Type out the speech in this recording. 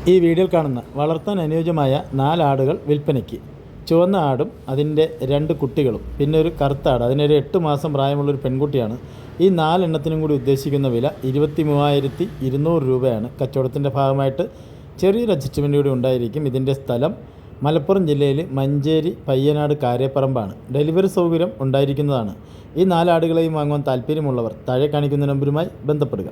ഈ വീഡിയോയിൽ കാണുന്ന വളർത്താൻ അനുയോജ്യമായ 4 ആടുകൾ വിൽപ്പനയ്ക്ക്. ചുവന്ന ആടും അതിൻ്റെ 2 കുട്ടികളും പിന്നെ ഒരു കറുത്ത ആട്, അതിനൊരു 8 മാസം പ്രായമുള്ളൊരു പെൺകുട്ടിയാണ്. ഈ 4 എണ്ണത്തിനും കൂടി ഉദ്ദേശിക്കുന്ന വില 23,200 രൂപയാണ്. കച്ചവടത്തിൻ്റെ ഭാഗമായിട്ട് ചെറിയൊരു അഡ്ജസ്റ്റ്മെൻ്റ് കൂടി ഉണ്ടായിരിക്കും. ഇതിൻ്റെ സ്ഥലം മലപ്പുറം ജില്ലയിൽ മഞ്ചേരി പയ്യനാട് കാരേപ്പറമ്പാണ്. ഡെലിവറി സൗകര്യം ഉണ്ടായിരിക്കുന്നതാണ്. ഈ 4 ആടുകളെയും വാങ്ങുവാൻ താല്പര്യമുള്ളവർ താഴെ കാണിക്കുന്ന നമ്പറുമായി ബന്ധപ്പെടുക.